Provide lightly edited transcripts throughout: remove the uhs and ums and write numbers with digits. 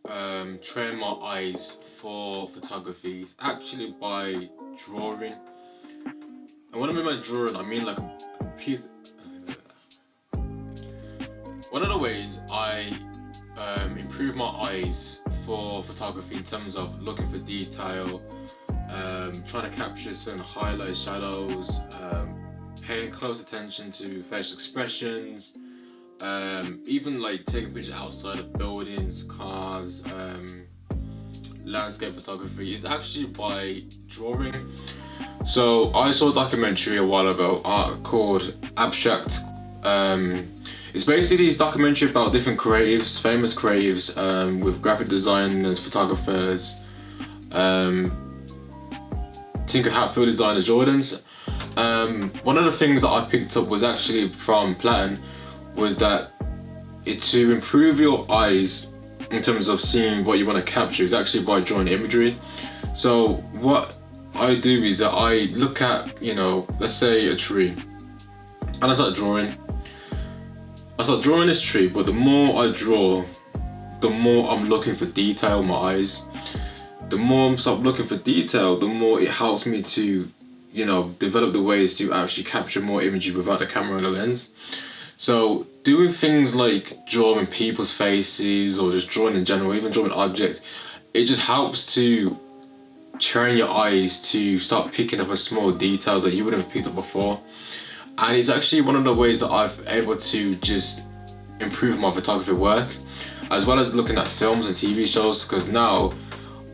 train my eyes for photography is actually by drawing. And when I mean by drawing, I mean like a piece. One of the ways I improve my eyes for photography in terms of looking for detail, trying to capture certain highlights, shadows, paying close attention to facial expressions, even like taking pictures outside of buildings, cars, landscape photography is actually by drawing. So I saw a documentary a while ago called Abstract. It's basically this documentary about different creatives, famous creatives, with graphic designers, photographers, Tinker Hatfield designer Jordans. One of the things that I picked up was actually from Platten was that to improve your eyes in terms of seeing what you want to capture is actually by drawing imagery. So what I do is that I look at, let's say a tree, and I start drawing this tree, but the more I draw, the more I'm looking for detail in my eyes. The more I'm start looking for detail, the more it helps me to, develop the ways to actually capture more imagery without the camera and the lens. So doing things like drawing people's faces or just drawing in general, even drawing objects, it just helps to train your eyes to start picking up on small details that you wouldn't have picked up before. And it's actually one of the ways that I've able to just improve my photography work, as well as looking at films and TV shows, because now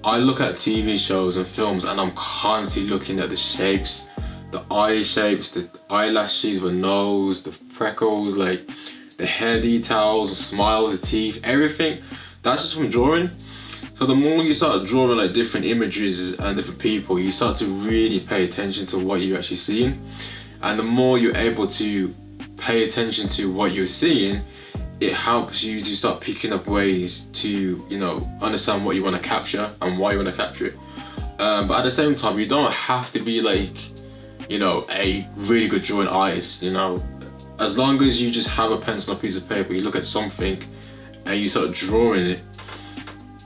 I look at TV shows and films and I'm constantly looking at the shapes, the eye shapes, the eyelashes, the nose, the freckles, like the hair details, the smiles, the teeth, everything. That's just from drawing. So the more you start drawing like different images and different people, you start to really pay attention to what you're actually seeing. And the more you're able to pay attention to what you're seeing, it helps you to start picking up ways to, understand what you want to capture and why you want to capture it. But at the same time, you don't have to be like, a really good drawing artist, As long as you just have a pencil and a piece of paper, you look at something and you start drawing it,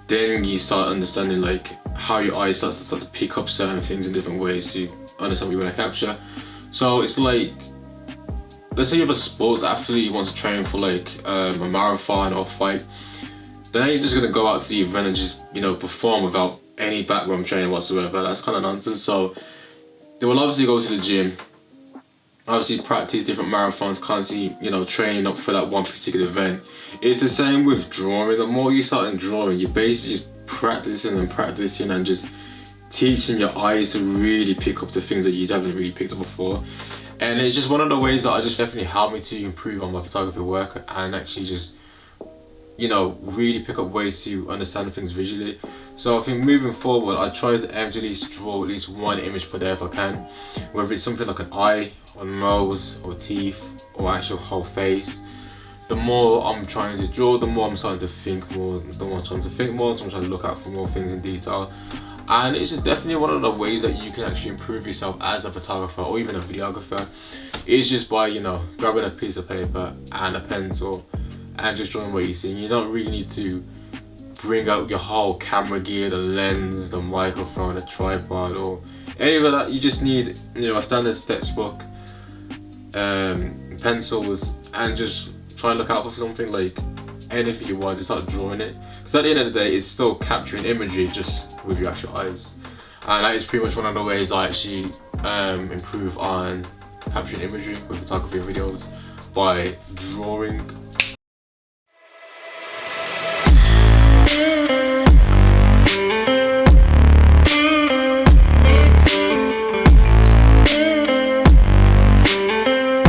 then you start understanding like how your eyes start to pick up certain things in different ways to understand what you want to capture. So it's like, let's say you have a sports athlete who wants to train for like a marathon or a fight. Then you're just gonna go out to the event and just perform without any background training whatsoever. That's kind of nonsense. So they will obviously go to the gym, obviously practice different marathons, constantly train up for that one particular event. It's the same with drawing. The more you start drawing, you're basically just practicing and just teaching your eyes to really pick up the things that you haven't really picked up before. And it's just one of the ways that I just definitely helped me to improve on my photography work and actually just really pick up ways to understand things visually. So I think moving forward, I try to aim to at least draw at least one image per day if I can, whether it's something like an eye or nose or teeth or actual whole face. The more I'm trying to draw, the more I'm starting to think more. The more I'm trying to think more, so I'm trying to look out for more things in detail. And it's just definitely one of the ways that you can actually improve yourself as a photographer or even a videographer. It's just by, grabbing a piece of paper and a pencil and just drawing what you see. You don't really need to bring out your whole camera gear, the lens, the microphone, the tripod, or any of that. You just need, a standard textbook, pencils, and just try and look out for something like anything you want, just start drawing it. Because at the end of the day, it's still capturing imagery just with your actual eyes. And that is pretty much one of the ways I actually improve on capturing imagery with photography and videos, by drawing